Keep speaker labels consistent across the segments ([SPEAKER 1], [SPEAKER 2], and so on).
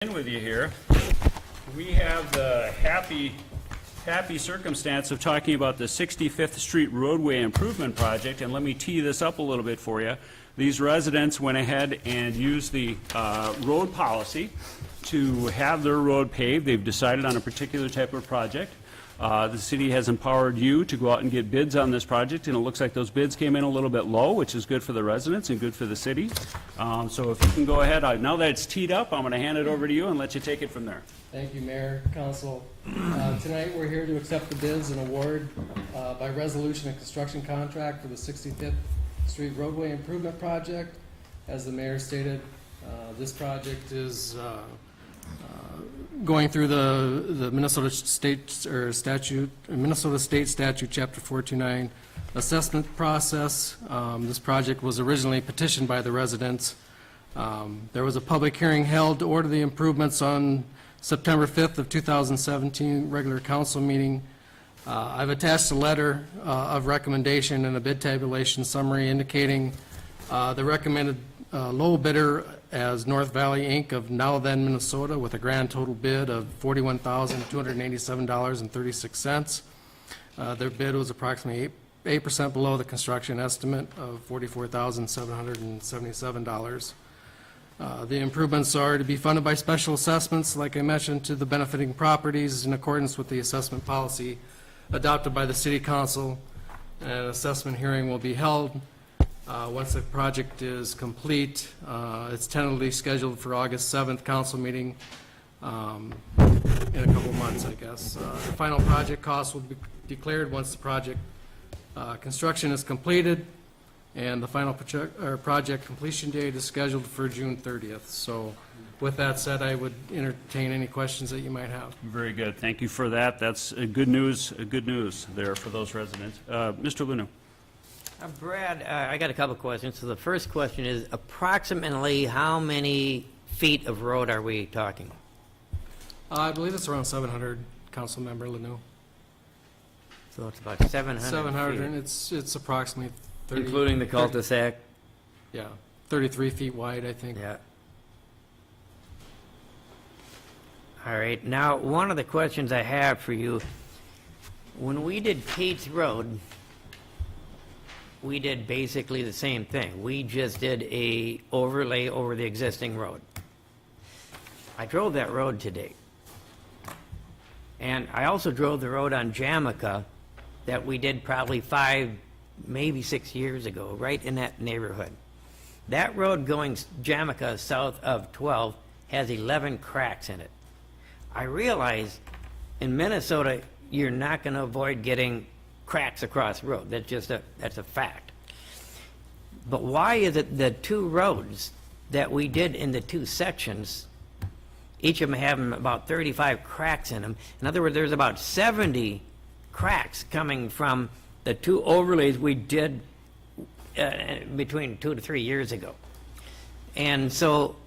[SPEAKER 1] In with you here. We have the happy circumstance of talking about the 65th Street roadway improvement project, and let me tee this up a little bit for you. These residents went ahead and used the road policy to have their road paved. They've decided on a particular type of project. The city has empowered you to go out and get bids on this project, and it looks like those bids came in a little bit low, which is good for the residents and good for the city. So if you can go ahead, now that it's teed up, I'm going to hand it over to you and let you take it from there.
[SPEAKER 2] Thank you, Mayor, Council. Tonight, we're here to accept the bids and award by resolution a construction contract for the 65th Street roadway improvement project. As the mayor stated, this project is going through the Minnesota State Statute, Minnesota State Statute, Chapter 429 assessment process. This project was originally petitioned by the residents. There was a public hearing held to order the improvements on September 5th of 2017 regular council meeting. I've attached a letter of recommendation and a bid tabulation summary indicating the recommended low bidder as North Valley Inc. of Now Then, Minnesota, with a grand total bid of $41,287.36. Their bid was approximately 8% below the construction estimate of $44,777. The improvements are to be funded by special assessments, like I mentioned, to the benefiting properties in accordance with the assessment policy adopted by the City Council. An assessment hearing will be held once the project is complete. It's tentatively scheduled for August 7th council meeting in a couple months, I guess. The final project cost will be declared once the project construction is completed, and the final project completion date is scheduled for June 30th. So with that said, I would entertain any questions that you might have.
[SPEAKER 1] Very good. Thank you for that. That's good news there for those residents. Mr. Lunu.
[SPEAKER 3] Brad, I got a couple of questions. So the first question is, approximately how many feet of road are we talking?
[SPEAKER 2] I believe it's around 700, Councilmember Lanu.
[SPEAKER 3] So it's about 700
[SPEAKER 2] 700, and
[SPEAKER 3] feet.
[SPEAKER 2] it's approximately 30.
[SPEAKER 3] Including the cul-de-sac?
[SPEAKER 2] Yeah, 33 feet wide, I think.
[SPEAKER 3] Yeah. All right. Now, one of the questions I have for you, when we did Kate's Road, we did basically the same thing. We just did a overlay over the existing road. I drove that road today. And I also drove the road on Jamaica that we did probably 5, maybe 6 years ago, right in that neighborhood. That road going Jamaica south of 12 has 11 cracks in it. I realize in Minnesota, you're not going to avoid getting cracks across the road. That's a fact. But why is it the two roads that we did in the two sections, each of them having about 35 cracks in them? In other words, there's about 70 cracks coming from the two overlays we did between 2 to 3 years ago. And so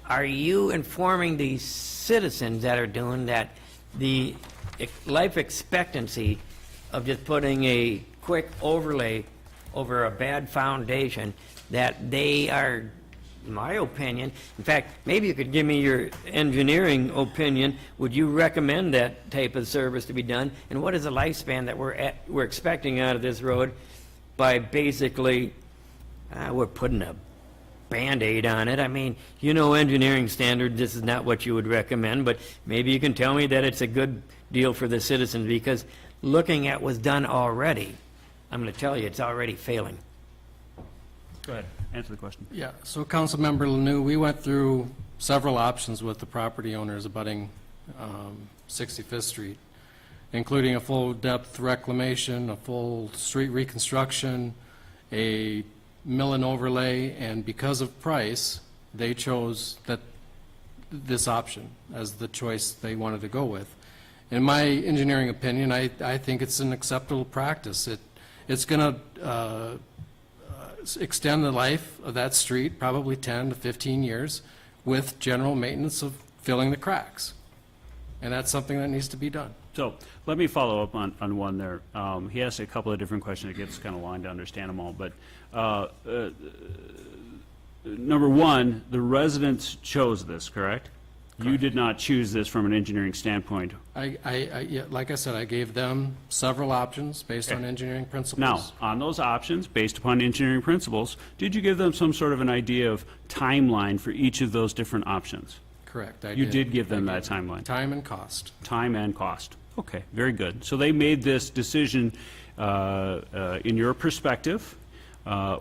[SPEAKER 3] are you informing the citizens that are doing that the life expectancy of just putting a quick overlay over a bad foundation, that they are, in my opinion, in fact, maybe you could give me your engineering opinion, would you recommend that type of service to be done? And what is the lifespan that we're expecting out of this road by basically, we're putting a Band-Aid on it? I mean, you know, engineering standard, this is not what you would recommend, but maybe you can tell me that it's a good deal for the citizens, because looking at what's done already, I'm going to tell you it's already failing.
[SPEAKER 1] Go ahead. Answer the question.
[SPEAKER 2] Yeah, so Councilmember Lanu, we went through several options with the property owners abutting 65th Street, including a full depth reclamation, a full street reconstruction, a mill and overlay, and because of price, they chose this option as the choice they wanted to go with. In my engineering opinion, I think it's an acceptable practice. It's going to extend the life of that street probably 10 to 15 years with general maintenance of filling the cracks. And that's something that needs to be done.
[SPEAKER 1] So let me follow up on one there. He asked a couple of different questions. It gets kind of long to understand them all. But number one, the residents chose this, correct? You did not choose this from an engineering standpoint.
[SPEAKER 2] Yeah, like I said, I gave them several options based on
[SPEAKER 1] Okay.
[SPEAKER 2] engineering principles.
[SPEAKER 1] Now, on those options, based upon engineering principles, did you give them some sort of an idea of timeline for each of those different options?
[SPEAKER 2] Correct, I
[SPEAKER 1] You
[SPEAKER 2] did.
[SPEAKER 1] did give them
[SPEAKER 2] I
[SPEAKER 1] that timeline?
[SPEAKER 2] Time and cost.
[SPEAKER 1] Time and cost. Okay, very good. So they made this decision in your perspective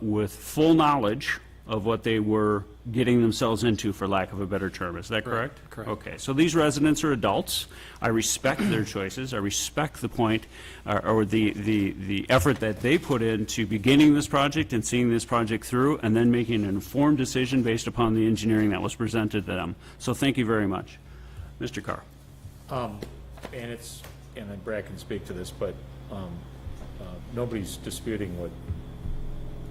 [SPEAKER 1] with full knowledge of what they were getting themselves into, for lack of a better term. Is that correct?
[SPEAKER 2] Correct.
[SPEAKER 1] Okay, so these residents are adults. I respect their choices. I respect the point, or the effort that they put into beginning this project and seeing this project through, and then making an informed decision based upon the engineering that was presented to them. So thank you very much. Mr. Carr.
[SPEAKER 4] And it's, and then Brad can speak to this, but nobody's disputing what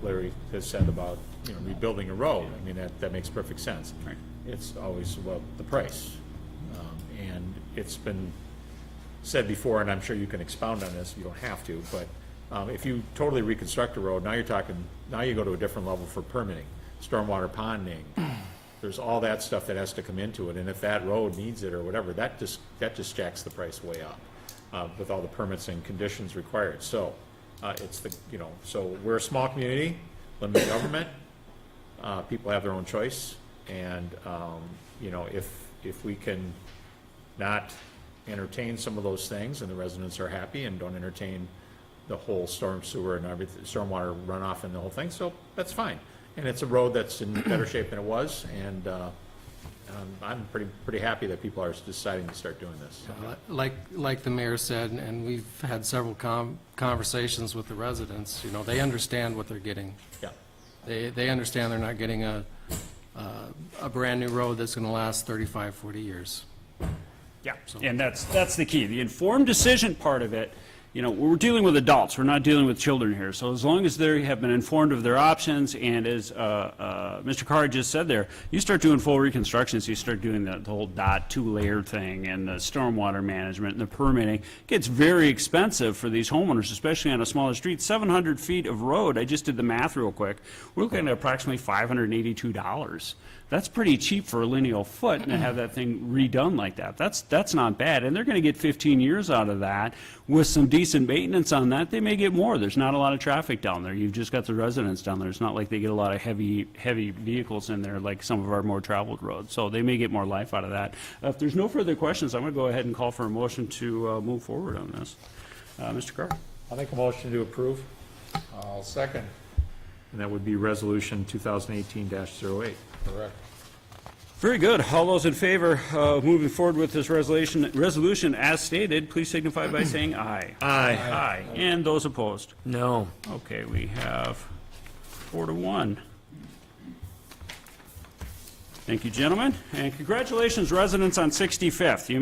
[SPEAKER 4] Larry has said about, rebuilding a road. I mean, that makes perfect sense.
[SPEAKER 1] Right.
[SPEAKER 4] It's always about the price. And it's been said before, and I'm sure you can expound on this, you don't have to, but if you totally reconstruct a road, now you go to a different level for permitting, stormwater ponding. There's all that stuff that has to come into it, and if that road needs it or whatever, that just jacks the price way up with all the permits and conditions required. So it's so we're a small community, limited government. People have their own choice, and if we can not entertain some of those things, and the residents are happy, and don't entertain the whole storm sewer and everything, stormwater runoff and the whole thing, so that's fine. And it's a road that's in better shape than it was, and I'm pretty happy that people are deciding to start doing this.
[SPEAKER 2] Like the mayor said, and we've had several conversations with the residents, they understand what they're getting.
[SPEAKER 4] Yeah.
[SPEAKER 2] They understand they're not getting a brand-new road that's going to last 35, 40 years.
[SPEAKER 1] Yeah, and that's the key. The informed decision part of it, we're dealing with adults, we're not dealing with children here. So as long as they have been informed of their options, and as Mr. Carr just said there, you start doing full reconstructions, you start doing the whole two-layer thing, and the stormwater management and the permitting. It gets very expensive for these homeowners, especially on a smaller street. 700 feet of road, I just did the math real quick, we're looking at approximately $582. That's pretty cheap for a lineal foot, and to have that thing redone like that. That's not bad, and they're going to get 15 years out of that. With some decent maintenance on that, they may get more. There's not a lot of traffic down there. You've just got the residents down there. It's not like they get a lot of heavy vehicles in there like some of our more traveled roads. So they may get more life out of that. If there's no further questions, I'm going to go ahead and call for a motion to move forward on this. Mr. Carr?
[SPEAKER 4] I'll make a motion to approve,
[SPEAKER 5] I'll second.
[SPEAKER 4] and that would be Resolution 2018-08.
[SPEAKER 5] Correct.
[SPEAKER 1] Very good. All those in favor of moving forward with this resolution as stated, please signify by saying aye.
[SPEAKER 4] Aye.
[SPEAKER 1] Aye. And those opposed?
[SPEAKER 3] No.
[SPEAKER 1] Okay, we have 4-1. Thank you, gentlemen, and congratulations, residents on 65th. You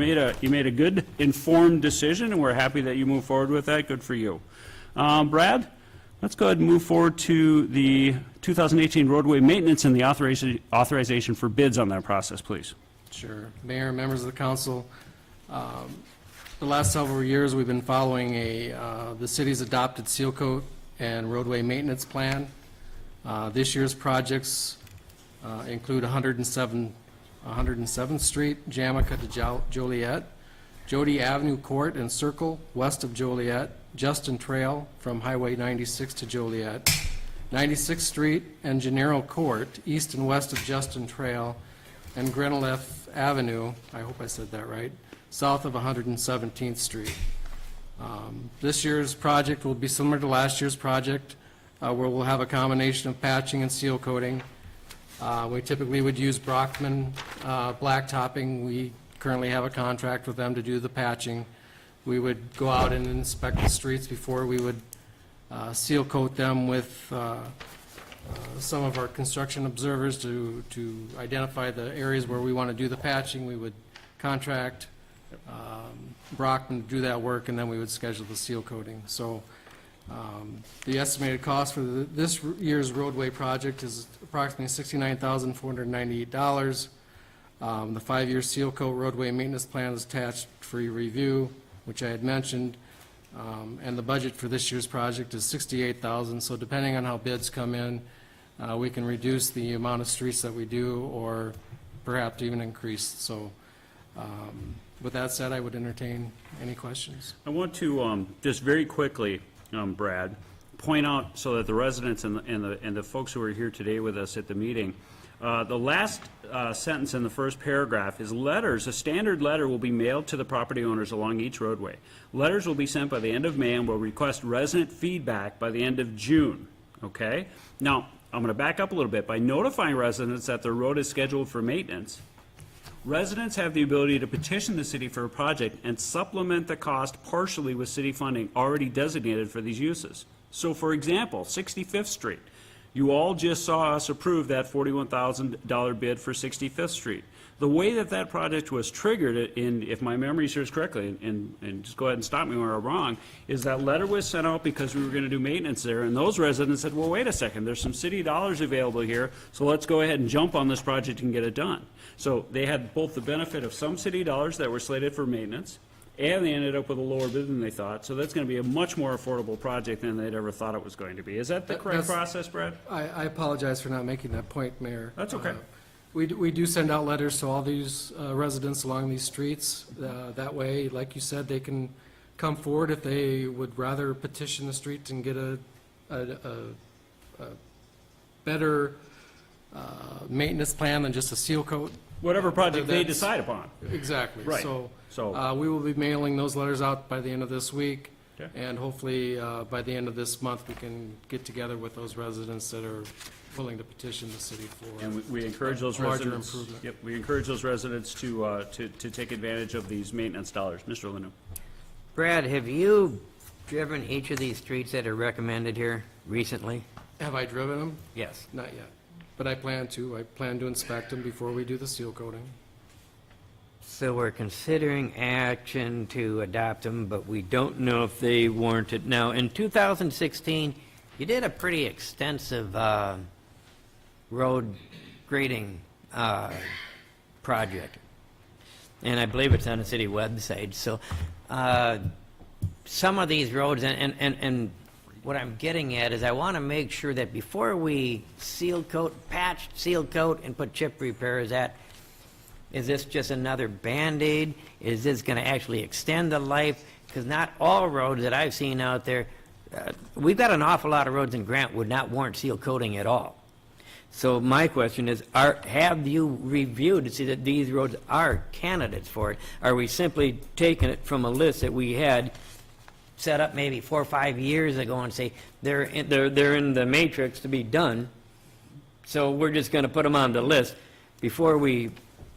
[SPEAKER 1] made a good, informed decision, and we're happy that you moved forward with that. Good for you. Brad, let's go ahead and move forward to the 2018 roadway maintenance and the authorization for bids on that process, please.
[SPEAKER 2] Sure. Mayor, members of the council, the last several years, we've been following the city's adopted seal coat and roadway maintenance plan. This year's projects include 107th Street, Jamaica to Joliet, Jody Avenue Court and Circle west of Joliet, Justin Trail from Highway 96 to Joliet, 96th Street and Gennaro Court east and west of Justin Trail, and Greneleth Avenue, I hope I said that right, south of 117th Street. This year's project will be similar to last year's project, where we'll have a combination of patching and seal coating. We typically would use Brockman blacktopping. We currently have a contract with them to do the patching. We would go out and inspect the streets before we would seal coat them with some of our construction observers to identify the areas where we want to do the patching. We would contract Brockman to do that work, and then we would schedule the seal coating. So the estimated cost for this year's roadway project is approximately $69,498. The 5-year seal coat roadway maintenance plan is attached for your review, which I had mentioned. And the budget for this year's project is $68,000. So depending on how bids come in, we can reduce the amount of streets that we do, or perhaps even increase. So With that said, I would entertain any questions.
[SPEAKER 1] I want to, just very quickly, Brad, point out so that the residents and the folks who are here today with us at the meeting, the last sentence in the first paragraph is letters, a standard letter will be mailed to the property owners along each roadway. Letters will be sent by the end of May and will request resident feedback by the end of June, okay? Now, I'm going to back up a little bit. By notifying residents that their road is scheduled for maintenance, residents have the ability to petition the city for a project and supplement the cost partially with city funding already designated for these uses. So, for example, 65th Street. You all just saw us approve that $41,000 bid for 65th Street. The way that that project was triggered, if my memory serves correctly, and just go ahead and stop me where I'm wrong, is that letter was sent out because we were going to do maintenance there, and those residents said, well, wait a second, there's some city dollars available here, so let's go ahead and jump on this project and get it done. So they had both the benefit of some city dollars that were slated for maintenance, and they ended up with a lower bid than they thought, so that's going to be a much more affordable project than they'd ever thought it was going to be. Is that the correct process, Brad?
[SPEAKER 2] I apologize for not making that point, Mayor.
[SPEAKER 1] That's okay.
[SPEAKER 2] We do send out letters to all these residents along these streets. That way, like you said, they can come forward if they would rather petition the street and get a better maintenance plan than just a seal coat.
[SPEAKER 1] Whatever project they
[SPEAKER 2] That's-
[SPEAKER 1] decide upon.
[SPEAKER 2] Exactly.
[SPEAKER 1] Right.
[SPEAKER 2] So
[SPEAKER 1] So-
[SPEAKER 2] we will be mailing those letters out by the end of this week.
[SPEAKER 1] Okay.
[SPEAKER 2] And hopefully, by the end of this month, we can get together with those residents that are willing to petition the city for.
[SPEAKER 1] And we encourage those
[SPEAKER 2] Larger
[SPEAKER 1] residents.
[SPEAKER 2] improvement.
[SPEAKER 1] Yep, we encourage those residents to take advantage of these maintenance dollars. Mr. Lanu?
[SPEAKER 3] Brad, have you driven each of these streets that are recommended here recently?
[SPEAKER 2] Have I driven them?
[SPEAKER 3] Yes.
[SPEAKER 2] Not yet. But I plan to. I plan to inspect them before we do the seal coating.
[SPEAKER 3] So we're considering action to adopt them, but we don't know if they warrant it. Now, in 2016, you did a pretty extensive road grading project, and I believe it's on the city website. So some of these roads, and what I'm getting at is I want to make sure that before we seal coat, patch, seal coat, and put chip repairs at, is this just another Band-Aid? Is this going to actually extend the life? Because not all roads that I've seen out there, we've got an awful lot of roads in Grant would not warrant seal coating at all. So my question is, have you reviewed to see that these roads are candidates for it? Are we simply taking it from a list that we had set up maybe 4 or 5 years ago and say, they're in the matrix to be done, so we're just going to put them on the list before we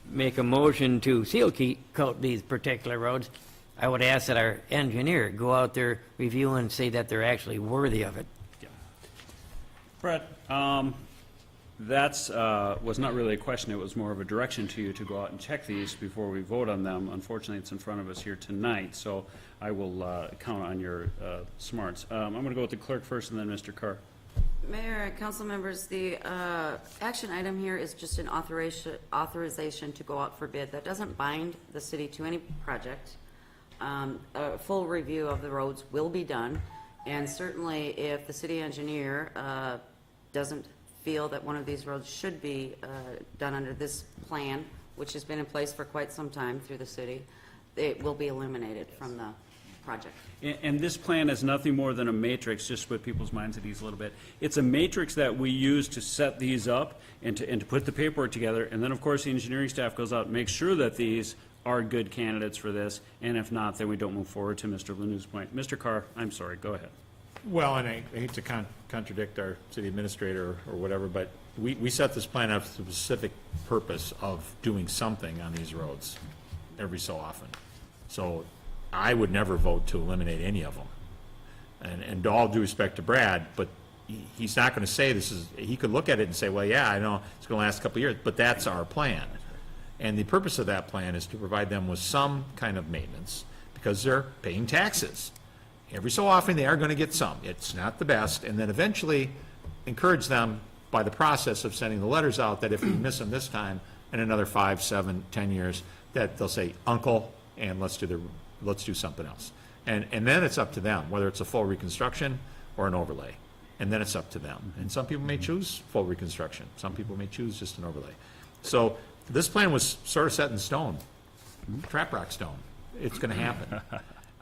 [SPEAKER 3] make a motion to seal coat these particular roads? I would ask that our engineer go out there, review, and say that they're actually worthy of it.
[SPEAKER 1] Brett, that's, was not really a question, it was more of a direction to you to go out and check these before we vote on them. Unfortunately, it's in front of us here tonight, so I will count on your smarts. I'm going to go with the clerk first and then Mr. Carr.
[SPEAKER 5] Mayor and council members, the action item here is just an authorization to go out for bid. That doesn't bind the city to any project. A full review of the roads will be done, and certainly if the city engineer doesn't feel that one of these roads should be done under this plan, which has been in place for quite some time through the city, it will be eliminated from the project.
[SPEAKER 1] And this plan is nothing more than a matrix, just to put people's minds at ease a little bit. It's a matrix that we use to set these up and to put the paperwork together, and then, of course, the engineering staff goes out and makes sure that these are good candidates for this, and if not, then we don't move forward, to Mr. Lanu's point. Mr. Carr, I'm sorry, go ahead.
[SPEAKER 4] Well, and I hate to contradict our city administrator or whatever, but we set this plan up for the specific purpose of doing something on these roads every so often. So I would never vote to eliminate any of them. And all due respect to Brad, but he's not going to say this is, he could look at it and say, well, yeah, I know it's going to last a couple of years, but that's our plan. And the purpose of that plan is to provide them with some kind of maintenance because they're paying taxes. Every so often, they are going to get some. It's not the best. And then eventually encourage them by the process of sending the letters out that if we miss them this time in another 5, 7, 10 years, that they'll say, Uncle, and let's do something else. And then it's up to them, whether it's a full reconstruction or an overlay. And then it's up to them. And some people may choose full reconstruction. Some people may choose just an overlay. So this plan was sort of set in stone trap rock stone. It's gonna happen.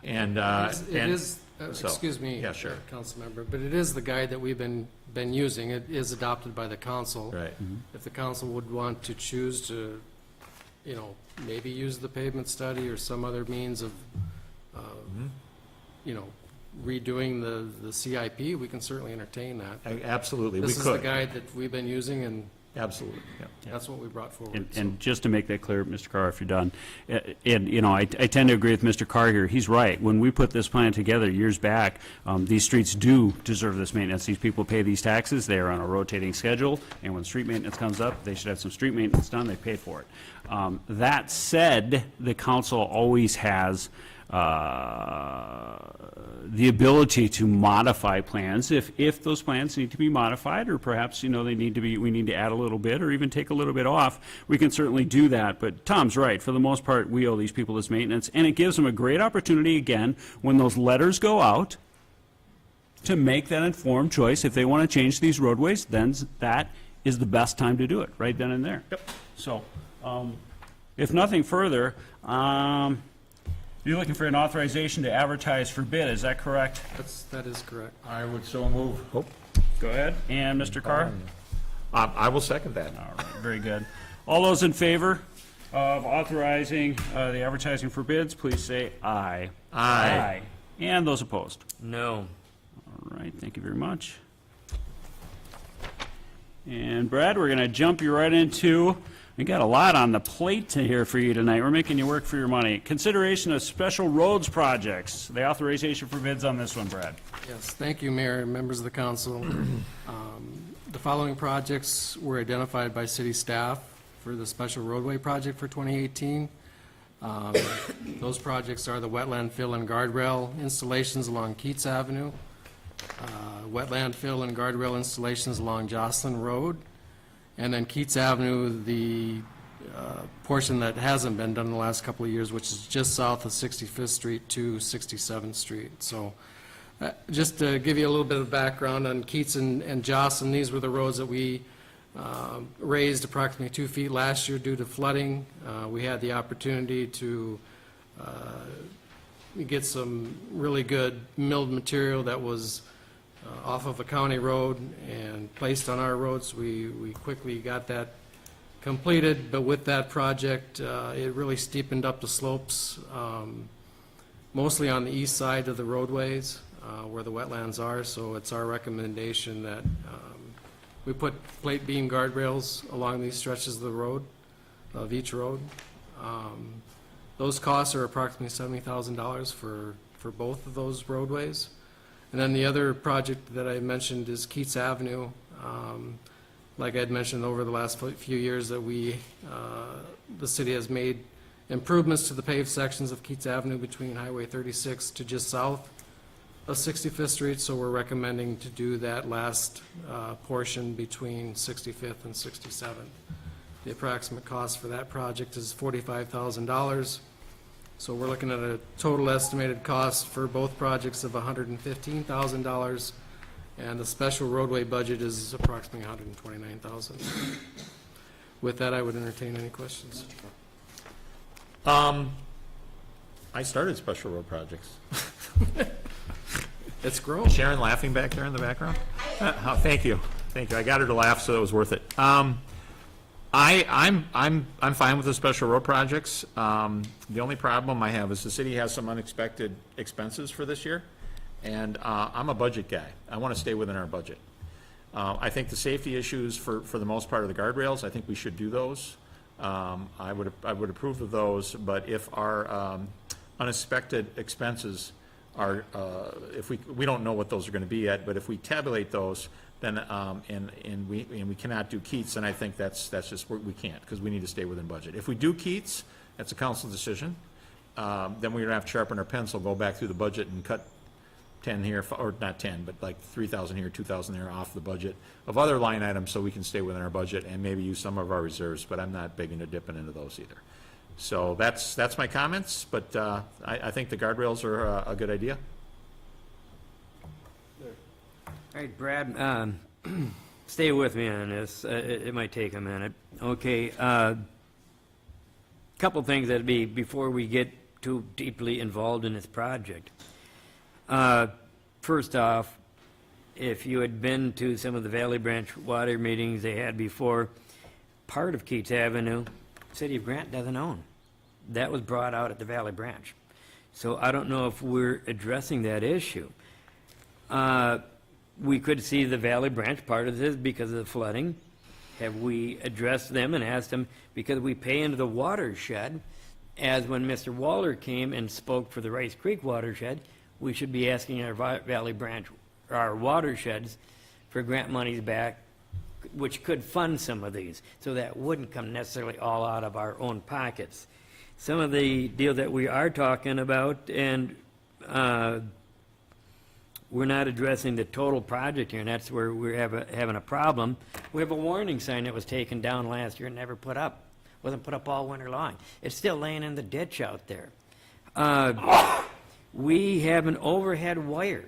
[SPEAKER 4] And,
[SPEAKER 2] It is,
[SPEAKER 4] so,
[SPEAKER 2] excuse me,
[SPEAKER 4] yeah, sure.
[SPEAKER 2] council member, but it is the guide that we've been using. It is adopted by the council.
[SPEAKER 4] Right.
[SPEAKER 2] If the council would want to choose to, maybe use the pavement study or some other means of, redoing the CIP, we can certainly entertain that.
[SPEAKER 4] Absolutely, we
[SPEAKER 2] This is the
[SPEAKER 4] could.
[SPEAKER 2] guide that we've been using, and
[SPEAKER 4] Absolutely, yeah.
[SPEAKER 2] that's what we brought forward.
[SPEAKER 1] And just to make that clear, Mr. Carr, if you're done, and, I tend to agree with Mr. Carr here. He's right. When we put this plan together years back, these streets do deserve this maintenance. These people pay these taxes. They are on a rotating schedule, and when street maintenance comes up, they should have some street maintenance done. They paid for it. That said, the council always has the ability to modify plans if those plans need to be modified, or perhaps, we need to add a little bit or even take a little bit off. We can certainly do that, but Tom's right. For the most part, we owe these people this maintenance, and it gives them a great opportunity, again, when those letters go out, to make that informed choice. If they want to change these roadways, then that is the best time to do it, right then and there.
[SPEAKER 4] Yep.
[SPEAKER 1] So, if nothing further, you're looking for an authorization to advertise for bid, is that correct?
[SPEAKER 2] That is correct.
[SPEAKER 4] I would so move.
[SPEAKER 1] Go ahead. And Mr. Carr?
[SPEAKER 4] I will second that.
[SPEAKER 1] All right, very good. All those in favor of authorizing the advertising for bids, please say aye.
[SPEAKER 4] Aye.
[SPEAKER 1] And those opposed?
[SPEAKER 3] No.
[SPEAKER 1] All right, thank you very much. And Brad, we're going to jump you right into, we got a lot on the plate to hear for you tonight. We're making you work for your money. Consideration of special roads projects. The authorization for bids on this one, Brad.
[SPEAKER 2] Yes, thank you, Mayor and members of the council. The following projects were identified by city staff for the special roadway project for 2018. Those projects are the wetland fill and guardrail installations along Keats Avenue, wetland fill and guardrail installations along Jocelyn Road, and then Keats Avenue, the portion that hasn't been done in the last couple of years, which is just south of 65th Street to 67th Street. So just to give you a little bit of background on Keats and Jocelyn, these were the roads that we raised approximately 2 feet last year due to flooding. We had the opportunity to get some really good milled material that was off of a county road and placed on our roads. We quickly got that completed, but with that project, it really steepened up the slopes, mostly on the east side of the roadways where the wetlands are, so it's our recommendation that we put plate beam guardrails along these stretches of the road, of each road. Those costs are approximately $70,000 for both of those roadways. And then the other project that I mentioned is Keats Avenue. Like I had mentioned over the last few years that the city has made improvements to the paved sections of Keats Avenue between Highway 36 to just south of 65th Street, so we're recommending to do that last portion between 65th and 67th. The approximate cost for that project is $45,000. So we're looking at a total estimated cost for both projects of $115,000, and the special roadway budget is approximately $129,000. With that, I would entertain any questions.
[SPEAKER 4] I started special road projects.
[SPEAKER 2] It's growing.
[SPEAKER 4] Sharon laughing back there in the background? Thank you. Thank you. I got her to laugh, so it was worth it. I'm fine with the special road projects. The only problem I have is the city has some unexpected expenses for this year, and I'm a budget guy. I want to stay within our budget. I think the safety issues for the most part of the guardrails, I think we should do those. I would approve of those, but if our unexpected expenses are, if we don't know what those are going to be yet, but if we tabulate those, then, and we cannot do Keats, and I think that's just, we can't, because we need to stay within budget. If we do Keats, that's a council decision, then we're going to have to sharpen our pencil, go back through the budget and cut 10 here, or not 10, but like 3,000 here, 2,000 there off the budget of other line items so we can stay within our budget and maybe use some of our reserves, but I'm not big into dipping into those either. So that's my comments, but I think the guardrails are a good idea.
[SPEAKER 3] All right, Brad, stay with me on this. It might take a minute. Okay, couple things that'd be, before we get too deeply involved in this project. First off, if you had been to some of the Valley Branch water meetings they had before, part of Keats Avenue, City of Grant doesn't own. That was brought out at the Valley Branch. So I don't know if we're addressing that issue. We could see the Valley Branch part of this because of the flooding. Have we addressed them and asked them, because we pay into the watershed, as when Mr. Waller came and spoke for the Rice Creek watershed, we should be asking our Valley Branch, our watersheds, for grant monies back, which could fund some of these, so that wouldn't come necessarily all out of our own pockets. Some of the deal that we are talking about, and we're not addressing the total project here, and that's where we're having a problem. We have a warning sign that was taken down last year and never put up. Wasn't put up all winter long. It's still laying in the ditch out there. We have an overhead wire.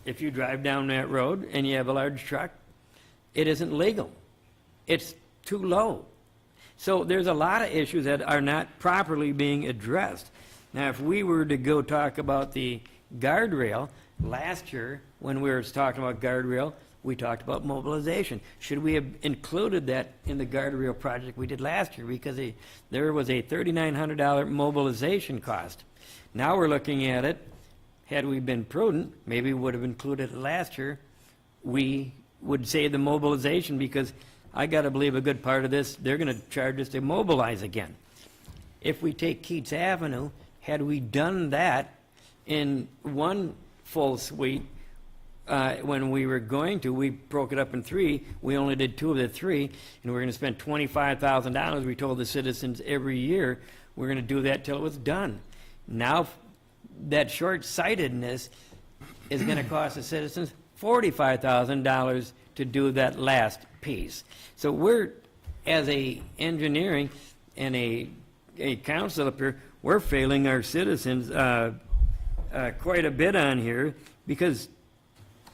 [SPEAKER 3] If you drive down that road and you have a large truck, it isn't legal. It's too low. So there's a lot of issues that are not properly being addressed. Now, if we were to go talk about the guardrail, last year, when we were talking about guardrail, we talked about mobilization. Should we have included that in the guardrail project we did last year? Because there was a $3,900 mobilization cost. Now we're looking at it, had we been prudent, maybe we would have included it last year. We would say the mobilization, because I got to believe a good part of this, they're going to charge us to mobilize again. If we take Keats Avenue, had we done that in one full suite, when we were going to, we broke it up in three. We only did two of the three, and we're going to spend $25,000. We told the citizens every year we're going to do that till it was done. Now, that short-sightedness is going to cost the citizens $45,000 to do that last piece. So we're, as a engineering and a council up here, we're failing our citizens quite a bit on here, because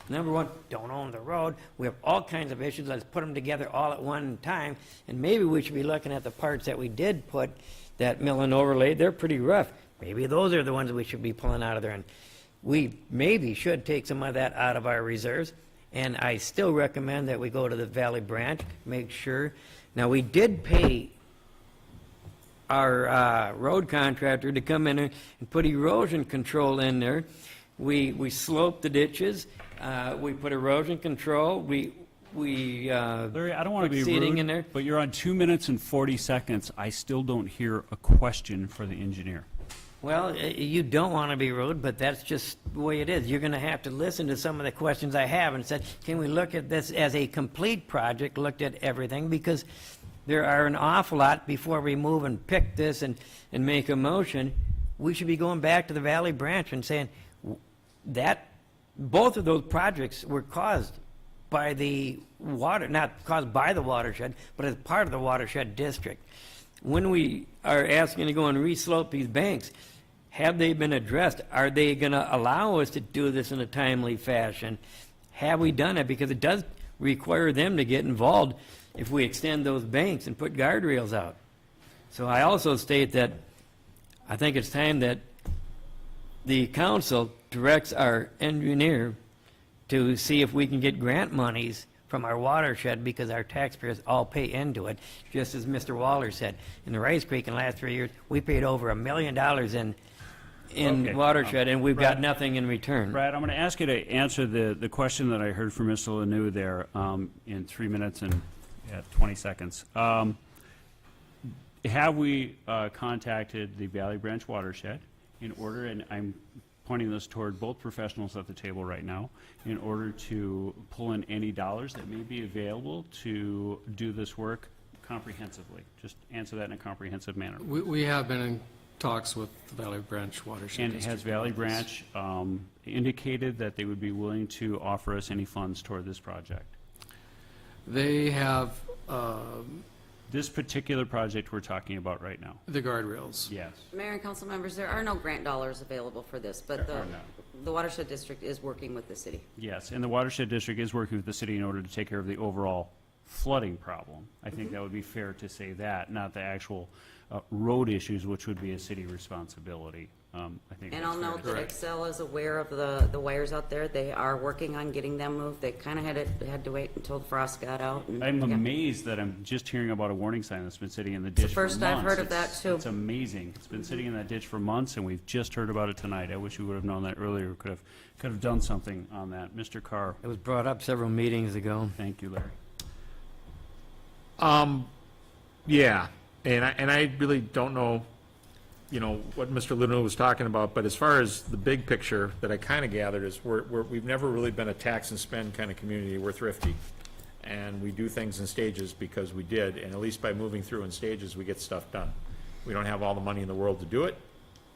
[SPEAKER 3] number one, don't own the road. We have all kinds of issues. Let's put them together all at one time. And maybe we should be looking at the parts that we did put, that mill and overlay. They're pretty rough. Maybe those are the ones we should be pulling out of there. And we maybe should take some of that out of our reserves. And I still recommend that we go to the Valley Branch, make sure. Now, we did pay our road contractor to come in there and put erosion control in there. We sloped the ditches. We put erosion control. Larry,
[SPEAKER 1] I don't want to be
[SPEAKER 3] seating
[SPEAKER 1] rude,
[SPEAKER 3] in there.
[SPEAKER 1] but you're on 2 minutes and 40 seconds. I still don't hear a question for the engineer.
[SPEAKER 3] Well, you don't want to be rude, but that's just the way it is. You're going to have to listen to some of the questions I have and said, can we look at this as a complete project, looked at everything? Because there are an awful lot before we move and pick this and make a motion. We should be going back to the Valley Branch and saying that both of those projects were caused by the water, not caused by the watershed, but as part of the watershed district. When we are asking to go and reslope these banks, have they been addressed? Are they going to allow us to do this in a timely fashion? Have we done it? Because it does require them to get involved if we extend those banks and put guardrails out. So I also state that I think it's time that the council directs our engineer to see if we can get grant monies from our watershed, because our taxpayers all pay into it. Just as Mr. Waller said, in the Rice Creek in the last 3 years, we paid over $1 million in
[SPEAKER 1] Okay.
[SPEAKER 3] watershed, and we've got
[SPEAKER 1] Brad-
[SPEAKER 3] nothing in return.
[SPEAKER 1] Brad, I'm going to ask you to answer the question that I heard from Mr. Lanou there in 3 minutes and 20 seconds. Have we contacted the Valley Branch watershed in order, and I'm pointing this toward both professionals at the table right now, in order to pull in any dollars that may be available to do this work comprehensively? Just answer that in a comprehensive manner.
[SPEAKER 2] We have been in talks with the Valley Branch Watershed
[SPEAKER 1] And
[SPEAKER 2] District
[SPEAKER 1] has Valley
[SPEAKER 2] about this.
[SPEAKER 1] Branch indicated that they would be willing to offer us any funds toward this project?
[SPEAKER 2] They have
[SPEAKER 1] This particular project we're talking about right now?
[SPEAKER 2] the guardrails.
[SPEAKER 1] Yes.
[SPEAKER 5] Mayor and council members, there are no grant dollars available for this, but
[SPEAKER 1] There are not.
[SPEAKER 5] the watershed district is working with the city.
[SPEAKER 1] Yes, and the watershed district is working with the city in order to take care of the overall flooding problem. I think that would be fair to say that, not the actual road issues, which would be a city responsibility. I think
[SPEAKER 5] And
[SPEAKER 1] that's
[SPEAKER 5] I'll
[SPEAKER 1] fair
[SPEAKER 5] note
[SPEAKER 1] to
[SPEAKER 5] that
[SPEAKER 1] say.
[SPEAKER 5] Excel is aware of the wires out there. They are working on getting them moved. They kind of had to wait until the frost got out. and-
[SPEAKER 1] I'm
[SPEAKER 5] yeah.
[SPEAKER 1] amazed that I'm just hearing about a warning sign that's been sitting in the ditch for months.
[SPEAKER 5] first I've heard of
[SPEAKER 1] It's-
[SPEAKER 5] that, too.
[SPEAKER 1] It's amazing. It's been sitting in that ditch for months, and we've just heard about it tonight. I wish we would have known that earlier, could have done something on that. Mr. Carr,
[SPEAKER 3] It was brought up several meetings ago.
[SPEAKER 1] thank you, Larry.
[SPEAKER 4] Yeah, and I really don't know, what Mr. Leno was talking about, but as far as the big picture that I kind of gathered is we've never really been a tax and spend kind of community. We're thrifty. And we do things in stages because we did, and at least by moving through in stages, we get stuff done. We don't have all the money in the world to do it,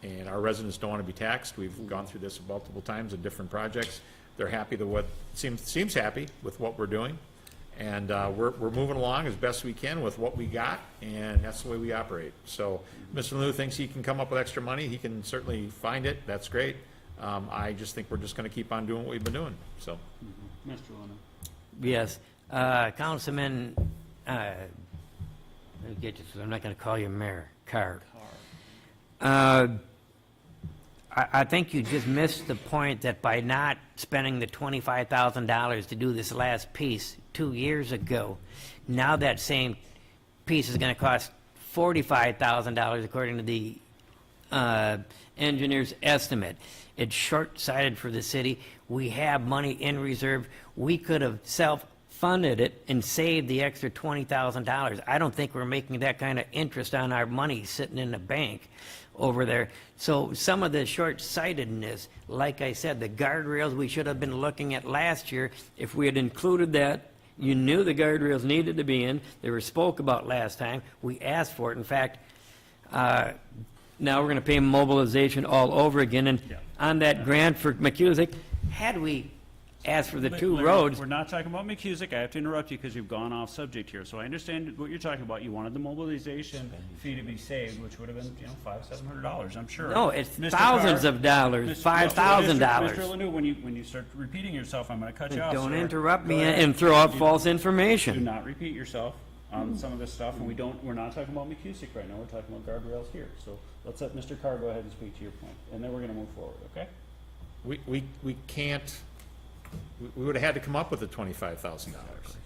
[SPEAKER 4] and our residents don't want to be taxed. We've gone through this multiple times in different projects. They're happy seems happy with what we're doing. And we're moving along as best we can with what we got, and that's the way we operate. So Mr. Lou thinks he can come up with extra money. He can certainly find it. That's great. I just think we're just going to keep on doing what we've been doing, so.
[SPEAKER 1] Mr. Leno.
[SPEAKER 3] Yes, Councilman, let me get you, so I'm not going to call you Mayor, Carr. I think you just missed the point that by not spending the $25,000 to do this last piece 2 years ago, now that same piece is going to cost $45,000 according to the engineer's estimate. It's short-sighted for the city. We have money in reserve. We could have self-funded it and saved the extra $20,000. I don't think we're making that kind of interest on our money sitting in the bank over there. So some of the short-sightedness, like I said, the guardrails we should have been looking at last year, if we had included that, you knew the guardrails needed to be in. They were spoke about last time. We asked for it. In fact, now we're going to pay mobilization all over again. And on that grant for McCusick, had we asked for the two
[SPEAKER 1] Larry,
[SPEAKER 3] roads,
[SPEAKER 1] We're not talking about McCusick. I have to interrupt you because you've gone off subject here. So I understand what you're talking about. You wanted the mobilization fee to be saved, which would have been, $500-700, I'm sure.
[SPEAKER 3] no, it's
[SPEAKER 1] Mr.
[SPEAKER 3] thousands
[SPEAKER 1] Carr,
[SPEAKER 3] of dollars,
[SPEAKER 1] Mr.
[SPEAKER 3] $5,000.
[SPEAKER 1] Mr. Lanu, when you start repeating yourself, I'm going to cut you off.
[SPEAKER 3] Don't
[SPEAKER 1] sir.
[SPEAKER 3] interrupt me
[SPEAKER 1] Go ahead.
[SPEAKER 3] and throw out
[SPEAKER 1] Do-
[SPEAKER 3] false
[SPEAKER 1] Do
[SPEAKER 3] information.
[SPEAKER 1] not repeat yourself on some of this stuff, and we're not talking about McCusick right now. We're talking about guardrails here. So let's let Mr. Carr go ahead and speak to your point, and then we're going to move forward, okay?
[SPEAKER 4] We can't, we would have had to come up with the $25,000.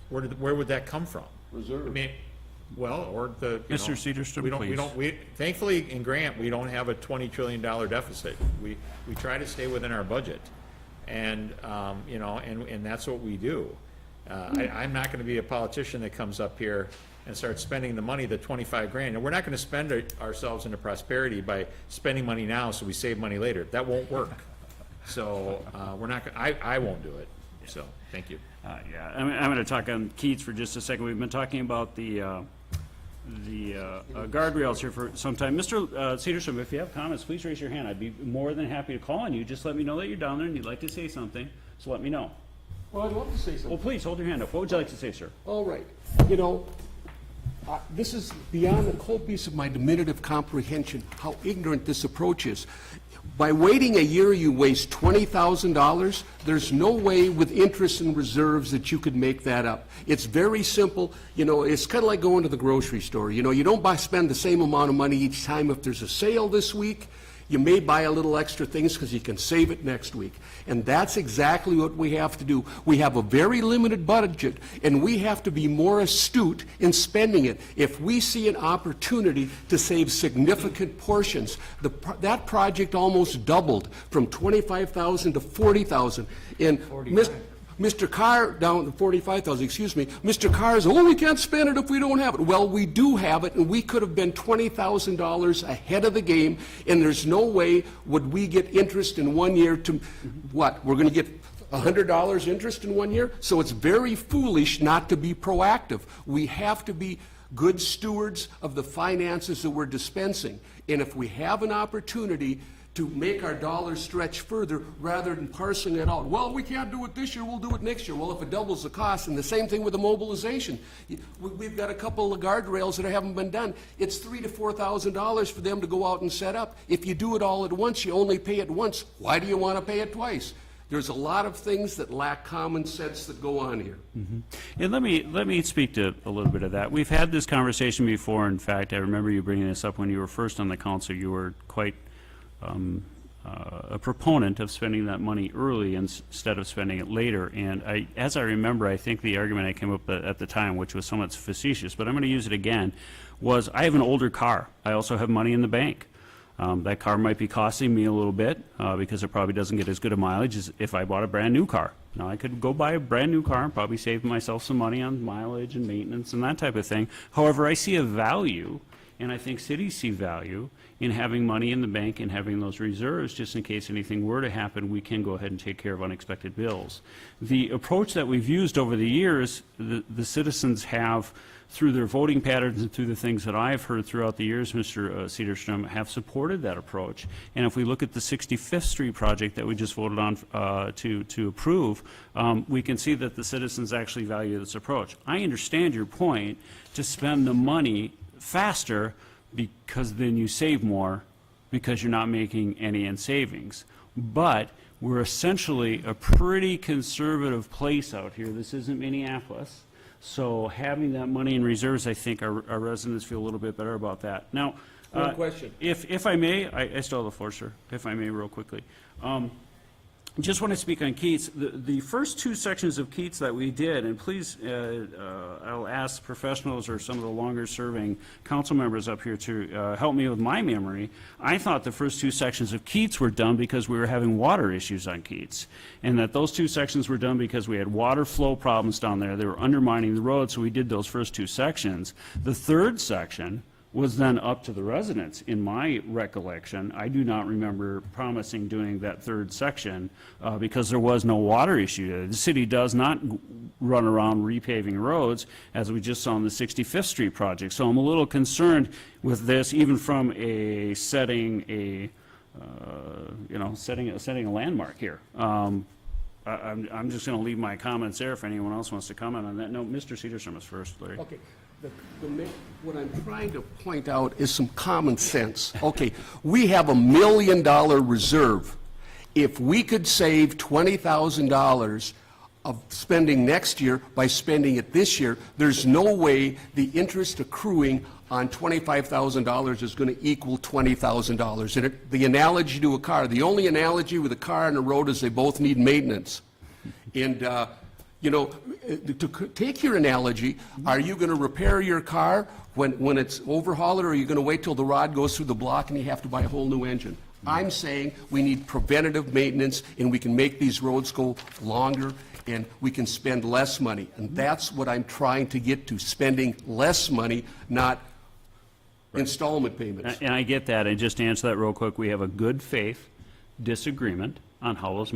[SPEAKER 4] Where would that come from? Reserve. I mean, well, or the,
[SPEAKER 1] Mr. Cedarstrom, please.
[SPEAKER 4] Thankfully, in Grant, we don't have a $20 trillion deficit. We try to stay within our budget. And, and that's what we do. I'm not gonna be a politician that comes up here and starts spending the money, the 25 grand. And we're not gonna spend ourselves into prosperity by spending money now so we save money later. That won't work. So, we're not, I won't do it. So, thank you.
[SPEAKER 1] Yeah, I'm going to talk on Keats for just a second. We've been talking about the guardrails here for some time. Mr. Cedarstrom, if you have comments, please raise your hand. I'd be more than happy to call on you. Just let me know that you're down there and you'd like to say something, so let me know.
[SPEAKER 6] Well, I'd love to say
[SPEAKER 1] Well,
[SPEAKER 6] something.
[SPEAKER 1] please, hold your hand up. What would you like to say, sir?
[SPEAKER 6] All right. This is beyond the copious of my diminutive comprehension, how ignorant this approach is. By waiting a year, you waste $20,000. There's no way with interest and reserves that you could make that up. It's very simple. It's kind of like going to the grocery store. You don't spend the same amount of money each time. If there's a sale this week, you may buy a little extra things because you can save it next week. And that's exactly what we have to do. We have a very limited budget, and we have to be more astute in spending it. If we see an opportunity to save significant portions, that project almost doubled from $25,000 to $40,000. And Mr. Carr, down to $45,000, excuse me, Mr. Carr is, we can't spend it if we don't have it. Well, we do have it, and we could have been $20,000 ahead of the game, and there's no way would we get interest in 1 year to, what, we're going to get $100 interest in 1 year? So it's very foolish not to be proactive. We have to be good stewards of the finances that we're dispensing. And if we have an opportunity to make our dollars stretch further rather than parsing it out. Well, we can't do it this year, we'll do it next year. Well, if it doubles the cost, and the same thing with the mobilization. We've got a couple of guardrails that haven't been done. It's $3,000 to $4,000 for them to go out and set up. If you do it all at once, you only pay it once. Why do you want to pay it twice? There's a lot of things that lack common sense that go on here.
[SPEAKER 1] And let me speak to a little bit of that. We've had this conversation before. In fact, I remember you bringing this up when you were first on the council. You were quite a proponent of spending that money early instead of spending it later. And as I remember, I think the argument I came up at the time, which was somewhat facetious, but I'm going to use it again, was I have an older car. I also have money in the bank. That car might be costing me a little bit because it probably doesn't get as good a mileage as if I bought a brand-new car. Now, I could go buy a brand-new car and probably save myself some money on mileage and maintenance and that type of thing. However, I see a value, and I think cities see value, in having money in the bank and having those reserves just in case anything were to happen, we can go ahead and take care of unexpected bills. The approach that we've used over the years, the citizens have, through their voting patterns and through the things that I've heard throughout the years, Mr. Cedarstrom, have supported that approach. And if we look at the 65th Street project that we just voted on to approve, we can see that the citizens actually value this approach. I understand your point to spend the money faster because then you save more because you're not making any in savings. But we're essentially a pretty conservative place out here. This isn't Minneapolis. So having that money in reserves, I think our residents feel a little bit better about that. Now,
[SPEAKER 6] One question.
[SPEAKER 1] if I may, I still have the floor, sir, if I may, real quickly. Just want to speak on Keats. The first two sections of Keats that we did, and please, I'll ask professionals or some of the longer-serving council members up here to help me with my memory. I thought the first two sections of Keats were done because we were having water issues on Keats, and that those two sections were done because we had water flow problems down there. They were undermining the road, so we did those first two sections. The third section was then up to the residents. In my recollection, I do not remember promising doing that third section because there was no water issue. The city does not run around repaving roads, as we just saw in the 65th Street project. So I'm a little concerned with this, even from setting a landmark here. I'm just going to leave my comments there if anyone else wants to comment on that. No, Mr. Cedarstrom is first, Larry.
[SPEAKER 6] Okay. What I'm trying to point out is some common sense. Okay, we have $1 million reserve. If we could save $20,000 of spending next year by spending it this year, there's no way the interest accruing on $25,000 is going to equal $20,000. And the analogy to a car, the only analogy with a car and a road is they both need maintenance. And to take your analogy, are you going to repair your car when it's overhauled, or are you going to wait till the rod goes through the block and you have to buy a whole new engine? I'm saying we need preventative maintenance, and we can make these roads go longer, and we can spend less money. And that's what I'm trying to get to, spending less money, not installment payments.
[SPEAKER 1] And I get that, and just to answer that real quick, we have a good faith disagreement on how those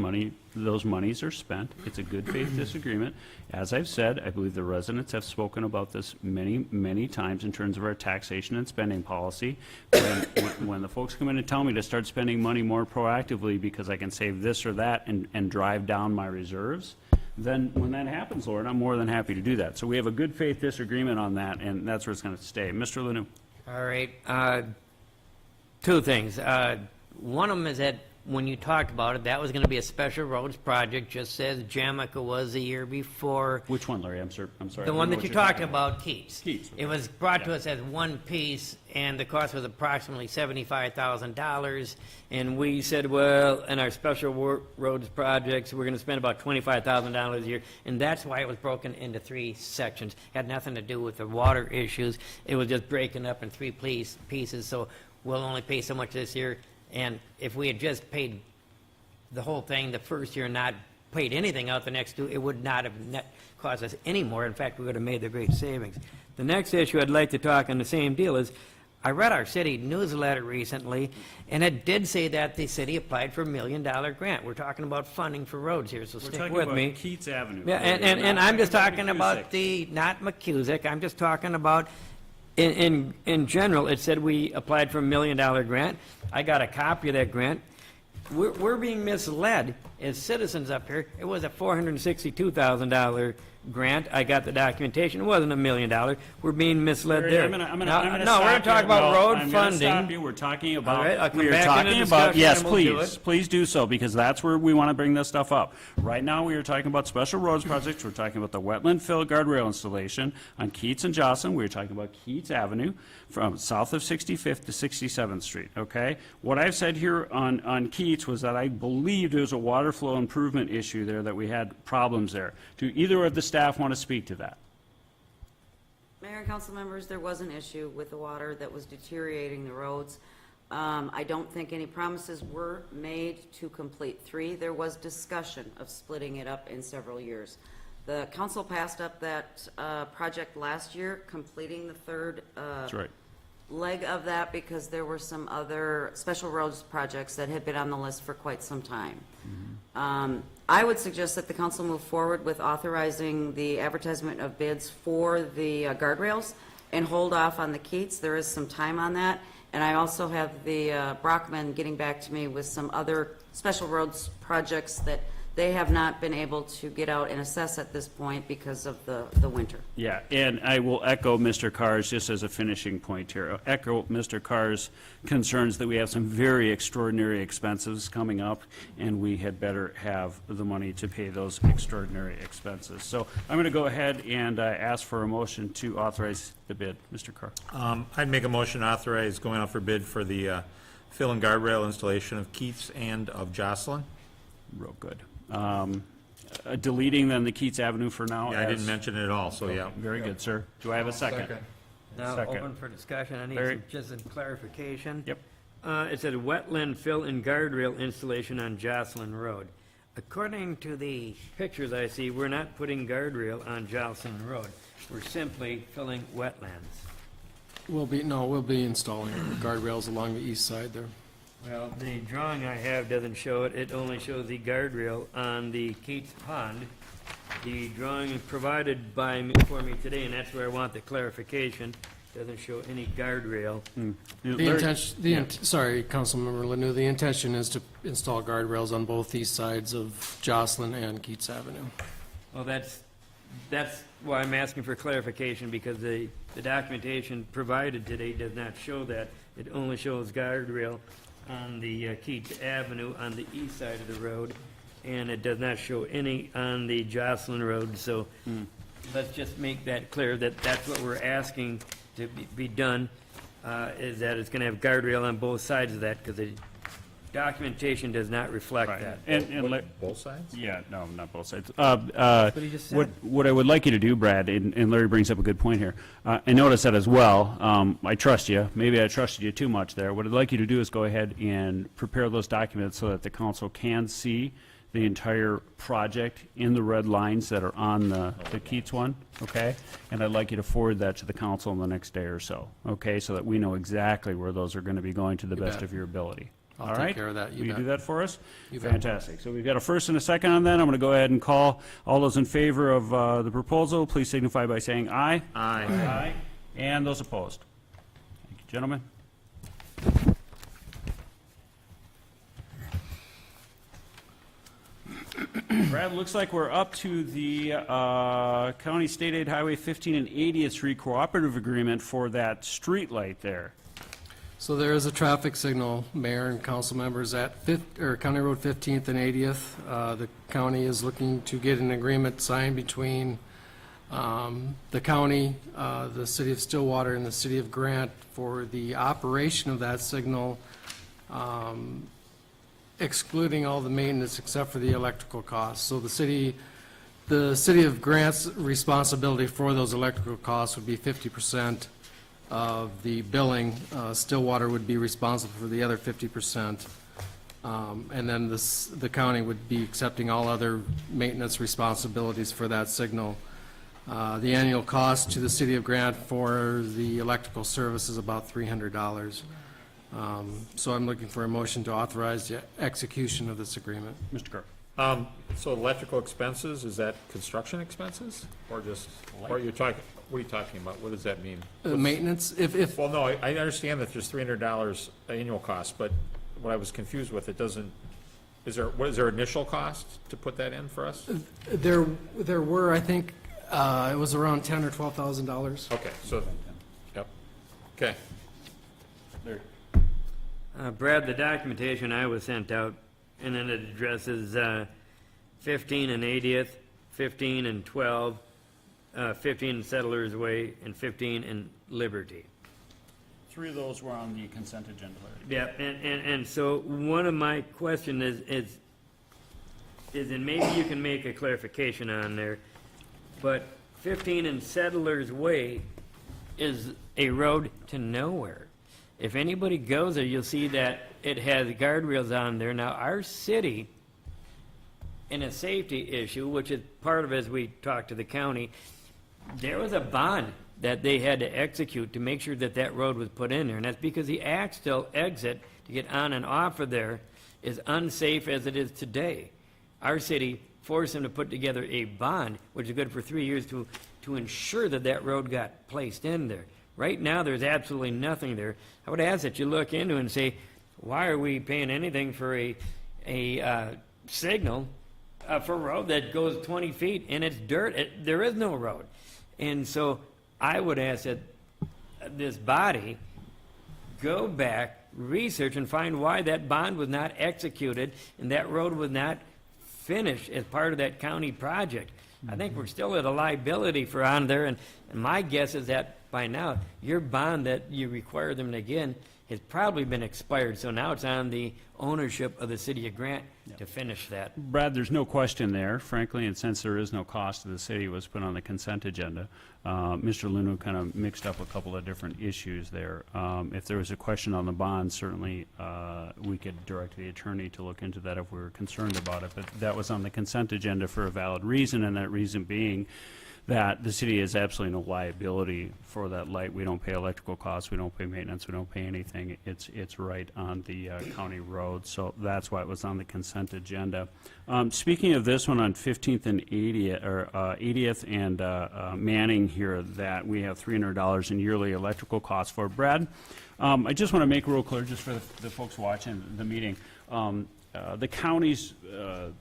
[SPEAKER 1] monies are spent. It's a good faith disagreement. As I've said, I believe the residents have spoken about this many, many times in terms of our taxation and spending policy. When the folks come in and tell me to start spending money more proactively because I can save this or that and drive down my reserves, then when that happens, Lord, I'm more than happy to do that. So we have a good faith disagreement on that, and that's where it's going to stay. Mr. Lanu.
[SPEAKER 3] All right, two things. One of them is that when you talked about it, that was going to be a special roads project, just as Jamica was the year before.
[SPEAKER 1] Which one, Larry? I'm sorry.
[SPEAKER 3] The one that you're talking about, Keats.
[SPEAKER 1] Keats,
[SPEAKER 3] It was brought to us as one piece, and the cost was approximately $75,000. And we said, well, in our special roads projects, we're going to spend about $25,000 a year. And that's why it was broken into three sections. Had nothing to do with the water issues. It was just breaking up in three pieces. So we'll only pay so much this year. And if we had just paid the whole thing the first year and not paid anything out the next two, it would not have cost us any more. In fact, we would have made the great savings. The next issue I'd like to talk on the same deal is, I read our city newsletter recently, and it did say that the city applied for $1 million grant. We're talking about funding for roads here, so
[SPEAKER 1] We're
[SPEAKER 3] stick
[SPEAKER 1] talking
[SPEAKER 3] with
[SPEAKER 1] about
[SPEAKER 3] me.
[SPEAKER 1] Keats Avenue.
[SPEAKER 3] Yeah, and I'm just talking about not McCusick. I'm just talking about, in general, it said we applied for $1 million grant. I got a copy of that grant. We're being misled as citizens up here. It was a $462,000 grant. I got the documentation. It wasn't $1 million. We're being misled
[SPEAKER 1] Larry,
[SPEAKER 3] there.
[SPEAKER 1] I'm gonna
[SPEAKER 3] Now-
[SPEAKER 1] stop
[SPEAKER 3] No, we're gonna talk
[SPEAKER 1] you.
[SPEAKER 3] about
[SPEAKER 1] No,
[SPEAKER 3] road
[SPEAKER 1] I'm gonna stop
[SPEAKER 3] funding.
[SPEAKER 1] you. We're talking
[SPEAKER 3] All right, I'll
[SPEAKER 1] about,
[SPEAKER 3] come
[SPEAKER 1] we are
[SPEAKER 3] back into
[SPEAKER 1] talking about,
[SPEAKER 3] discussion
[SPEAKER 1] yes,
[SPEAKER 3] and we'll do
[SPEAKER 1] please,
[SPEAKER 3] it.
[SPEAKER 1] please do so, because that's where we want to bring this stuff up. Right now, we are talking about special roads projects. We're talking about the wetland fill guardrail installation on Keats and Jocelyn. We're talking about Keats Avenue from south of 65th to 67th Street, okay? What I've said here on Keats was that I believe there was a water flow improvement issue there, that we had problems there. Do either of the staff want to speak to that?
[SPEAKER 5] Mayor and council members, there was an issue with the water that was deteriorating the roads. I don't think any promises were made to complete 3. There was discussion of splitting it up in several years. The council passed up that project last year, completing the 3rd
[SPEAKER 1] That's right.
[SPEAKER 5] leg of that because there were some other special roads projects that had been on the list for quite some time. I would suggest that the council move forward with authorizing the advertisement of bids for the guardrails and hold off on the Keats. There is some time on that. And I also have the Brockman getting back to me with some other special roads projects that they have not been able to get out and assess at this point because of the winter.
[SPEAKER 1] Yeah, and I will echo Mr. Carr's, just as a finishing point here, echo Mr. Carr's concerns that we have some very extraordinary expenses coming up, and we had better have the money to pay those extraordinary expenses. So I'm going to go ahead and ask for a motion to authorize the bid. Mr. Carr.
[SPEAKER 4] I'd make a motion to authorize going out for bid for the fill and guardrail installation of Keats and of Jocelyn.
[SPEAKER 1] Real good. Deleting then the Keats Avenue for now?
[SPEAKER 4] Yeah, I didn't
[SPEAKER 1] as-
[SPEAKER 4] mention it at all, so yeah.
[SPEAKER 1] Very good, sir. Do I have a second?
[SPEAKER 3] Now,
[SPEAKER 1] Second.
[SPEAKER 3] open for discussion. I need
[SPEAKER 1] Larry?
[SPEAKER 3] some, just some clarification.
[SPEAKER 1] Yep.
[SPEAKER 3] It said wetland fill and guardrail installation on Jocelyn Road. According to the pictures I see, we're not putting guardrail on Jocelyn Road. We're simply filling wetlands.
[SPEAKER 2] We'll be installing guardrails along the east side there.
[SPEAKER 3] Well, the drawing I have doesn't show it. It only shows the guardrail on the Keats Pond. The drawing provided for me today, and that's where I want the clarification, doesn't show any guardrail.
[SPEAKER 2] Sorry, Councilmember Lanu, the intention is to install guardrails on both east sides of Jocelyn and Keats Avenue.
[SPEAKER 3] Well, that's why I'm asking for clarification, because the documentation provided today does not show that. It only shows guardrail on the Keats Avenue on the east side of the road, and it does not show any on the Jocelyn Road, so let's just make that clear, that that's what we're asking to be done, is that it's gonna have guardrail on both sides of that, because the documentation does not reflect
[SPEAKER 1] Right.
[SPEAKER 3] that.
[SPEAKER 1] And
[SPEAKER 4] Both sides?
[SPEAKER 1] yeah, no, not both sides.
[SPEAKER 3] he just
[SPEAKER 1] What I would like you to do, Brad, and Larry brings up a good point here, I noticed that as well, I trust you, maybe I trusted you too much there. What I'd like you to do is go ahead and prepare those documents so that the council can see the entire project in the red lines that are on the Keats one, okay? And I'd like you to forward that to the council in the next day or so, okay? So that we know exactly where those are going to be going to the best
[SPEAKER 2] bet.
[SPEAKER 1] of your ability.
[SPEAKER 2] I'll
[SPEAKER 1] All
[SPEAKER 2] take
[SPEAKER 1] right?
[SPEAKER 2] care of that, you
[SPEAKER 1] Will you
[SPEAKER 2] bet.
[SPEAKER 1] do that for us?
[SPEAKER 2] You bet.
[SPEAKER 1] Fantastic. So we've got a first and a second on that. I'm going to go ahead and call all those in favor of the proposal. Please signify by saying aye.
[SPEAKER 4] Aye.
[SPEAKER 1] Aye. And those opposed. Thank you, gentlemen. Brad, looks like we're up to the County State Aid Highway 15 and 80th Street Cooperative Agreement for that street light there.
[SPEAKER 2] So there is a traffic signal, Mayor and council members, at County Road 15th and 80th. The county is looking to get an agreement signed between the county, the city of Stillwater, and the city of Grant for the operation of that signal, excluding all the maintenance except for the electrical costs. So the city of Grant's responsibility for those electrical costs would be 50% of the billing. Stillwater would be responsible for the other 50%. And then the county would be accepting all other maintenance responsibilities for that signal. The annual cost to the city of Grant for the electrical service is about $300. So I'm looking for a motion to authorize the execution of this agreement.
[SPEAKER 1] Mr. Kerr.
[SPEAKER 4] So electrical expenses, is that construction expenses? Or just, or you're talking, what are you talking about? What does that mean?
[SPEAKER 2] Maintenance, if,
[SPEAKER 4] Well, no, I understand that there's $300 annual cost, but what I was confused with, it doesn't, is there initial cost to put that in for us?
[SPEAKER 2] there were, I think, It was around $10,000 or $12,000.
[SPEAKER 4] Okay, so, yep, okay.
[SPEAKER 1] There.
[SPEAKER 3] Brad, the documentation I was sent out, and then it addresses 15 and 80th, 15 and 12, 15 in Settlers Way, and 15 in Liberty.
[SPEAKER 1] 3 of those were on the consent agenda, Larry.
[SPEAKER 3] Yeah, and so one of my question is, and maybe you can make a clarification on there, but 15 in Settlers Way is a road to nowhere. If anybody goes there, you'll see that it has guardrails on there. Now, our city, in a safety issue, which is part of as we talked to the county, there was a bond that they had to execute to make sure that that road was put in there. And that's because the Axtell exit to get on and off of there is unsafe as it is today. Our city forced them to put together a bond, which is good for 3 years, to ensure that that road got placed in there. Right now, there's absolutely nothing there. I would ask that you look into it and say, why are we paying anything for a signal for a road that goes 20 feet and it's dirt? There is no road. And so I would ask that this body go back, research, and find why that bond was not executed and that road was not finished as part of that county project. I think we're still at a liability for on there, and my guess is that by now, your bond that you require them to get in has probably been expired, so now it's on the ownership of the city of Grant to finish that.
[SPEAKER 1] Brad, there's no question there, frankly, and since there is no cost to the city, it was put on the consent agenda. Mr. Lunu kind of mixed up a couple of different issues there. If there was a question on the bond, certainly we could direct the attorney to look into that if we were concerned about it, but that was on the consent agenda for a valid reason, and that reason being that the city has absolutely no liability for that light. We don't pay electrical costs, we don't pay maintenance, we don't pay anything. It's right on the county road, so that's why it was on the consent agenda. Speaking of this one on 15th and 80th, or 80th and Manning here, that we have $300 in yearly electrical costs for. Brad, I just want to make real clear, just for the folks watching the meeting, the county's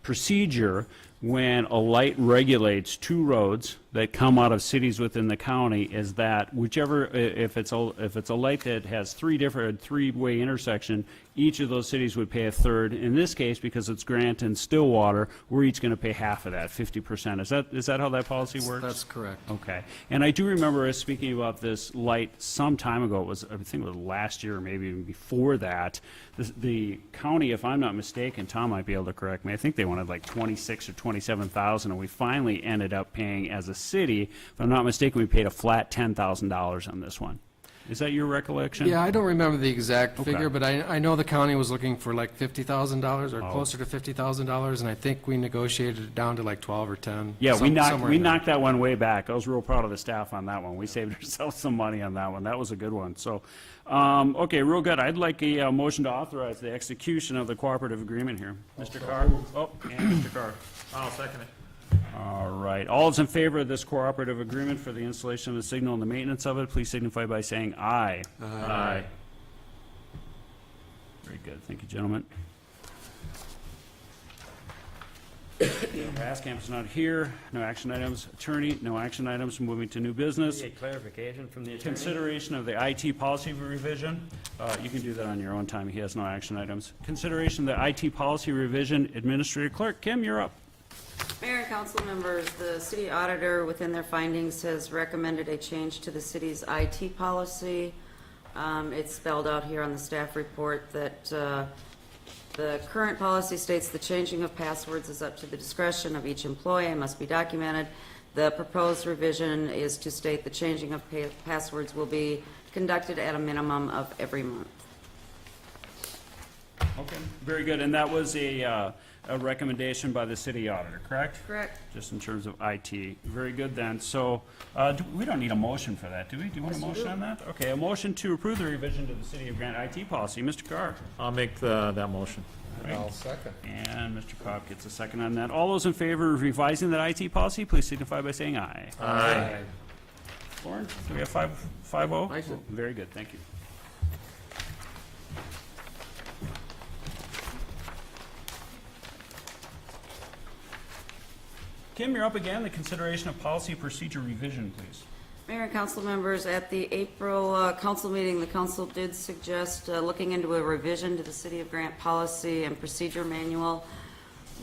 [SPEAKER 1] procedure when a light regulates 2 roads that come out of cities within the county is that whichever, if it's a light that has 3-way intersection, each of those cities would pay a third. In this case, because it's Grant and Stillwater, we're each going to pay half of that, 50%. Is that how that policy works?
[SPEAKER 2] That's correct.
[SPEAKER 1] Okay. And I do remember us speaking about this light some time ago. I think it was last year, or maybe even before that. The county, if I'm not mistaken, Tom might be able to correct me, I think they wanted like $26,000 or $27,000, and we finally ended up paying, as a city, if I'm not mistaken, we paid a flat $10,000 on this one. Is that your recollection?
[SPEAKER 2] Yeah, I don't remember the exact
[SPEAKER 1] Okay.
[SPEAKER 2] figure, but I know the county was looking for like $50,000 or
[SPEAKER 1] Oh.
[SPEAKER 2] closer to $50,000, and I think we negotiated it down to like 12 or 10.
[SPEAKER 1] Yeah, we
[SPEAKER 2] somewhere in there.
[SPEAKER 1] knocked that one way back. I was real proud of the staff on that one. We saved ourselves some money on that one. That was a good one. So, okay, real good. I'd like a motion to authorize the execution of the cooperative agreement here. Mr. Carr? Oh, and Mr. Carr.
[SPEAKER 4] I'll second it.
[SPEAKER 1] All right. All those in favor of this cooperative agreement for the installation of the signal and the maintenance of it, please signify by saying aye.
[SPEAKER 4] Aye.
[SPEAKER 1] Very good. Thank you, gentlemen. Raskamp is not here. No action items. Attorney, no action items. Moving to new business.
[SPEAKER 3] Get clarification from the attorney?
[SPEAKER 1] Consideration of the IT policy revision. You can do that on your own time. He has no action items. Consideration of the IT policy revision. Administrator Clerk, Kim, you're up.
[SPEAKER 5] Mayor and council members, the city auditor, within their findings, has recommended a change to the city's IT policy. It's spelled out here on the staff report that the current policy states the changing of passwords is up to the discretion of each employee and must be documented. The proposed revision is to state the changing of passwords will be conducted at a minimum of every month.
[SPEAKER 1] Okay. Very good. And that was a recommendation by the city auditor, correct?
[SPEAKER 5] Correct.
[SPEAKER 1] Just in terms of IT. Very good then. So, we don't need a motion for that, do we? Do you want a motion on that? Okay, a motion to approve the revision to the City of Grant IT policy. Mr. Carr?
[SPEAKER 4] I'll make that motion.
[SPEAKER 7] I'll second.
[SPEAKER 1] And Mr. Cobb gets a second on that. All those in favor of revising that IT policy, please signify by saying aye.
[SPEAKER 4] Aye.
[SPEAKER 1] Lauren, do we have 5-0?
[SPEAKER 6] Aye, sir.
[SPEAKER 1] Very good, thank you. Kim, you're up again. The consideration of policy procedure revision, please.
[SPEAKER 5] Mayor and council members, at the April council meeting, the council did suggest looking into a revision to the City of Grant Policy and Procedure Manual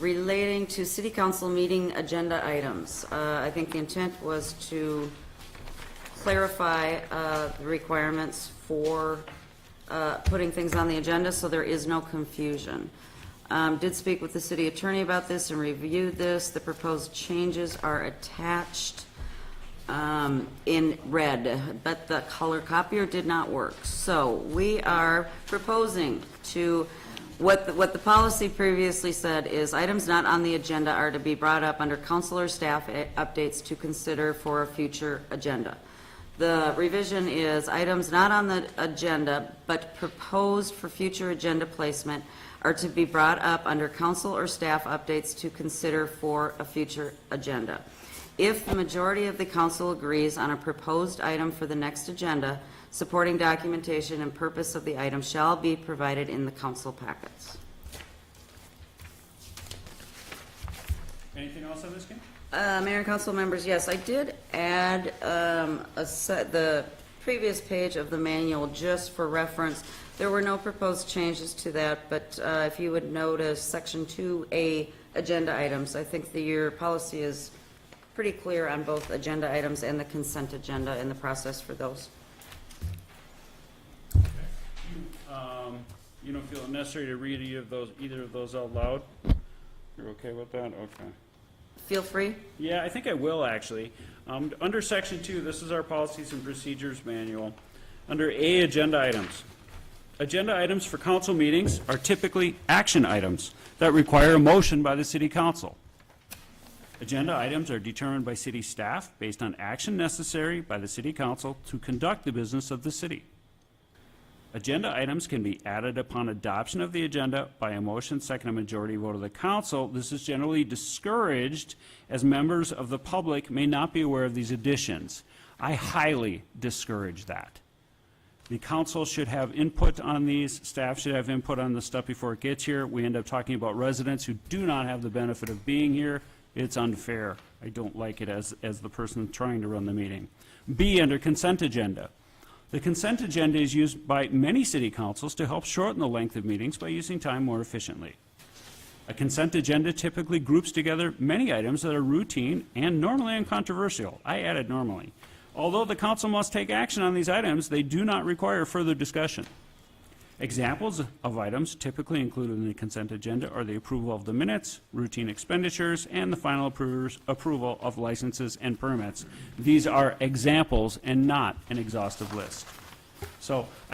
[SPEAKER 5] relating to city council meeting agenda items. I think the intent was to clarify the requirements for putting things on the agenda so there is no confusion. Did speak with the city attorney about this and reviewed this. The proposed changes are attached in red, but the color copier did not work. So we are proposing to, what the policy previously said is items not on the agenda are to be brought up under council or staff updates to consider for a future agenda. The revision is items not on the agenda but proposed for future agenda placement are to be brought up under council or staff updates to consider for a future agenda. If the majority of the council agrees on a proposed item for the next agenda, supporting documentation and purpose of the item shall be provided in the council packets.
[SPEAKER 1] Anything else on this, Kim?
[SPEAKER 5] Mayor and council members, yes, I did add the previous page of the manual just for reference. There were no proposed changes to that, but if you would notice Section 2A, agenda items, I think your policy is pretty clear on both agenda items and the consent agenda and the process for those.
[SPEAKER 1] You don't feel it necessary to read either of those out loud? You're okay with that? Okay.
[SPEAKER 5] Feel free.
[SPEAKER 1] Yeah, I think I will, actually. Under Section 2, this is our Policies and Procedures Manual. Under A, agenda items. Agenda items for council meetings are typically action items that require a motion by the city council. Agenda items are determined by city staff based on action necessary by the city council to conduct the business of the city. Agenda items can be added upon adoption of the agenda by a motion, second, a majority vote of the council. This is generally discouraged as members of the public may not be aware of these additions. I highly discourage that. The council should have input on these, staff should have input on the stuff before it gets here. We end up talking about residents who do not have the benefit of being here. It's unfair. I don't like it as the person trying to run the meeting. B, under consent agenda. The consent agenda is used by many city councils to help shorten the length of meetings by using time more efficiently. A consent agenda typically groups together many items that are routine and normally uncontroversial. I added normally. Although the council must take action on these items, they do not require further discussion. Examples of items typically included in the consent agenda are the approval of the minutes, routine expenditures, and the final approval of licenses and permits. These are examples and not an exhaustive list. So